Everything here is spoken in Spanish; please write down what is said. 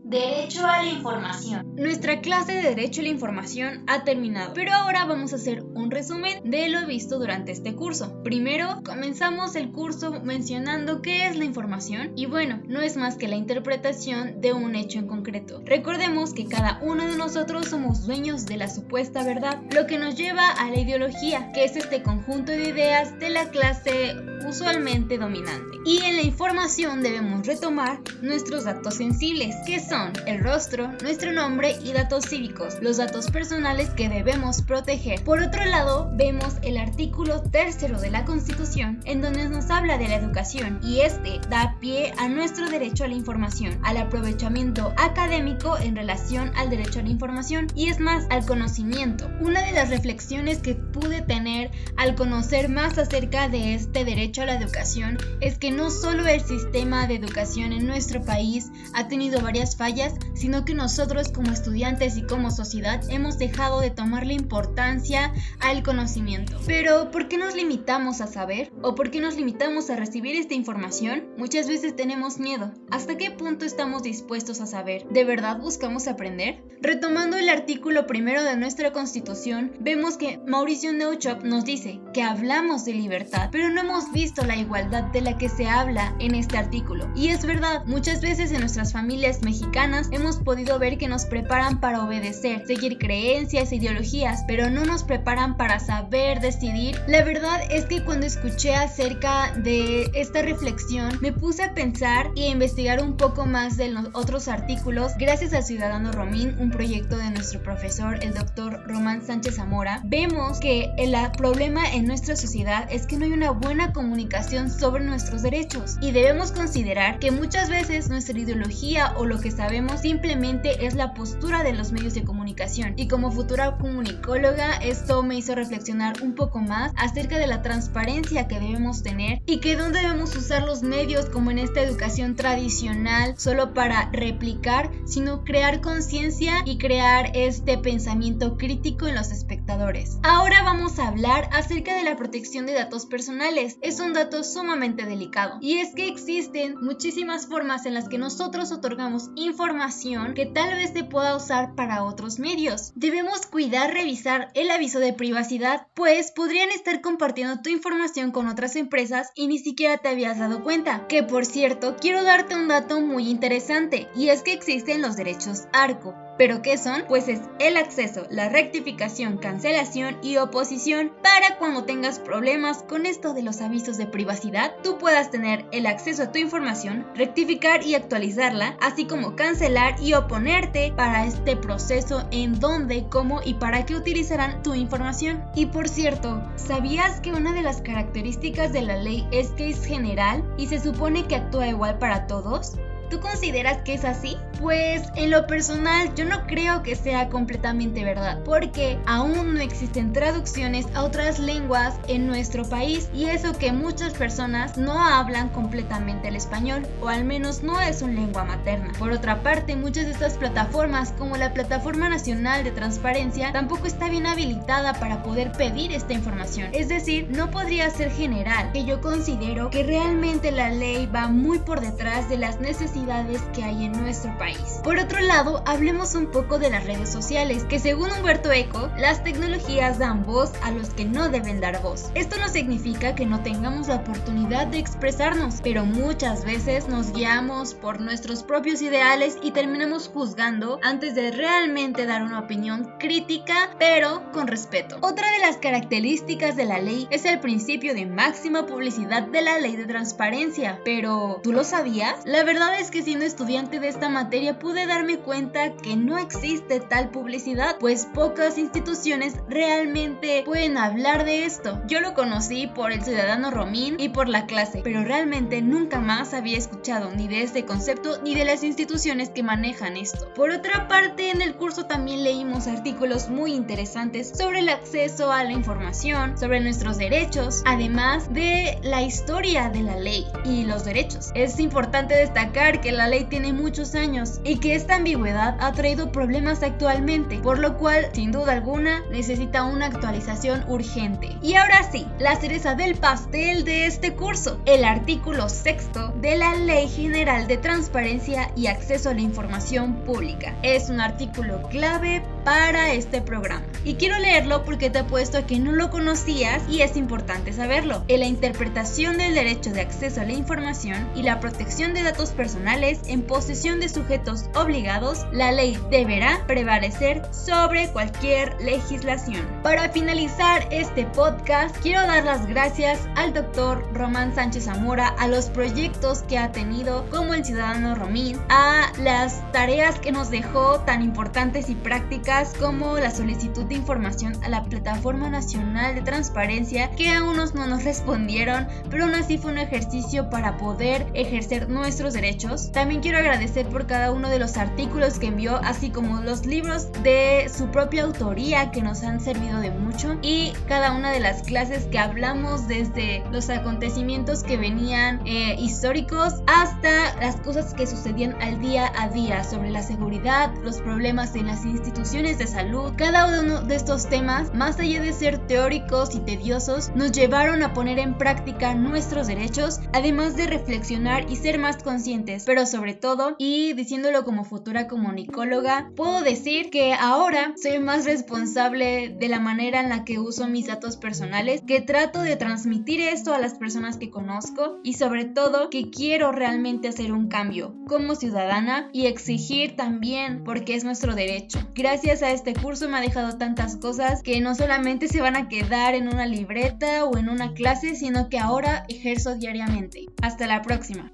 Derecho a la información. Nuestra clase de Derecho a la Información ha terminado, pero ahora vamos a hacer un resumen de lo visto durante este curso. Primero, comenzamos el curso mencionando qué es la información y bueno, no es más que la interpretación de un hecho en concreto. Recordemos que cada uno de nosotros somos dueños de la supuesta verdad, lo que nos lleva a la ideología, que es este conjunto de ideas de la clase usualmente dominante. Y en la información debemos retomar nuestros datos sensibles, que son el rostro, nuestro nombre y datos cívicos, los datos personales que debemos proteger. Por otro lado, vemos el artículo 3 de la Constitución, en donde nos habla de la educación, y este da pie a nuestro derecho a la información, al aprovechamiento académico en relación al derecho a la información, y es más, al conocimiento. Una de las reflexiones que pude tener al conocer más acerca de este derecho a la educación es que no solo el sistema de educación en nuestro país ha tenido varias fallas, sino que nosotros como estudiantes y como sociedad hemos dejado de tomarle importancia al conocimiento. Pero ¿por qué nos limitamos a saber? ¿O por qué nos limitamos a recibir esta información? Muchas veces tenemos miedo. ¿Hasta qué punto estamos dispuestos a saber? ¿De verdad buscamos aprender? Retomando el artículo 1 de nuestra Constitución, vemos que Mauricio Neuchop nos dice que hablamos de libertad, pero no hemos visto la igualdad de la que se habla en este artículo. Y es verdad, muchas veces en nuestras familias mexicanas hemos podido ver que nos preparan para obedecer, seguir creencias e ideologías, pero no nos preparan para saber decidir. La verdad es que cuando escuché acerca de esta reflexión, me puse a pensar y a investigar un poco más de los otros artículos. Gracias al Ciudadano Romín, un proyecto de nuestro profesor, el doctor Román Sánchez Zamora, vemos que el problema en nuestra sociedad es que no hay una buena comunicación sobre nuestros derechos y debemos considerar que muchas veces nuestra ideología o lo que sabemos simplemente es la postura de los medios de comunicación, y como futura comunicóloga esto me hizo reflexionar un poco más acerca de la transparencia que debemos tener y que no debemos usar los medios como en esta educación tradicional solo para replicar, sino crear conciencia y crear este pensamiento crítico en los espectadores. Ahora vamos a hablar acerca de la protección de datos personales. Es un dato sumamente delicado y es que existen muchísimas formas en las que nosotros otorgamos información que tal vez se pueda usar para otros medios. Debemos revisar el aviso de privacidad, pues podrían estar compartiendo tu información con otras empresas y ni siquiera te habías dado cuenta. Que por cierto, quiero darte un dato muy interesante, y es que existen los derechos ARCO. ¿Pero qué son? Pues es el acceso, la rectificación, cancelación y oposición para cuando tengas problemas con esto de los avisos de privacidad, tú puedas tener el acceso a tu información, rectificar y actualizarla, así como cancelar y oponerte para este proceso en dónde, cómo y para qué utilizarán tu información. Y por cierto, ¿sabías que una de las características de la ley es que es general y se supone que actúa igual para todos? ¿Tú consideras que es así? Pues en lo personal yo no creo que sea completamente verdad, porque aún no existen traducciones a otras lenguas en nuestro país, y eso que muchas personas no hablan completamente el español, o al menos no es su lengua materna. Por otra parte, muchas de estas plataformas, como la Plataforma Nacional de Transparencia, tampoco está bien habilitada para poder pedir esta información. Es decir, no podría ser general, que yo considero que realmente la ley va muy por detrás de las necesidades que hay en nuestro país. Por otro lado, hablemos un poco de las redes sociales, que según Humberto Eco, las tecnologías dan voz a los que no deben dar voz. Esto no significa que no tengamos la oportunidad de expresarnos, pero muchas veces nos guiamos por nuestros propios ideales y terminamos juzgando antes de realmente dar una opinión crítica, pero con respeto. Otra de las características de la ley es el principio de máxima publicidad de la ley de transparencia. Pero, ¿tú lo sabías? La verdad es que siendo estudiante de esta materia pude darme cuenta que no existe tal publicidad, pues pocas instituciones realmente pueden hablar de esto. Yo lo conocí por el Ciudadano Romín y por la clase, pero realmente nunca más había escuchado ni de este concepto ni de las instituciones que manejan esto. Por otra parte, en el curso también leímos artículos muy interesantes sobre el acceso a la información, sobre nuestros derechos, además de la historia de la ley y los derechos. Es importante destacar recordar que la ley tiene muchos años y que esta ambigüedad ha traído problemas actualmente, por lo cual, sin duda alguna, necesita una actualización urgente. Y ahora sí, la cereza del pastel de este curso, el artículo 6º de la Ley General de Transparencia y Acceso a la Información Pública. Es un artículo clave para este programa. Y quiero leerlo porque te apuesto a que no lo conocías y es importante saberlo. En la interpretación del derecho de acceso a la información y la protección de datos personales en posesión de sujetos obligados, la ley deberá prevalecer sobre cualquier legislación. Para finalizar este podcast, quiero dar las gracias al doctor Román Sánchez Zamora, a los proyectos que ha tenido como el Ciudadano Romín, a las tareas que nos dejó tan importantes y prácticas como la solicitud de información a la Plataforma Nacional de Transparencia, que a unos no nos respondieron, pero aún así fue un ejercicio para poder ejercer nuestros derechos. También quiero agradecer por cada uno de los artículos que envió, así como los libros de su propia autoría que nos han servido de mucho, y cada una de las clases que hablamos desde los acontecimientos que venían históricos hasta las cosas que sucedían al día a día sobre la seguridad, los problemas en las instituciones de salud. Cada uno de estos temas, más allá de ser teóricos y tediosos, nos llevaron a poner en práctica nuestros derechos, además de reflexionar y ser más conscientes. Pero sobre todo, y diciéndolo como futura comunicóloga, puedo decir que ahora soy más responsable de la manera en la que uso mis datos personales, que trato de transmitir esto a las personas que conozco y sobre todo que quiero realmente hacer un cambio como ciudadana y exigir también, porque es nuestro derecho. Gracias a este curso me ha dejado tantas cosas que no solamente se van a quedar en una libreta o en una clase, sino que ahora ejerzo diariamente. Hasta la próxima.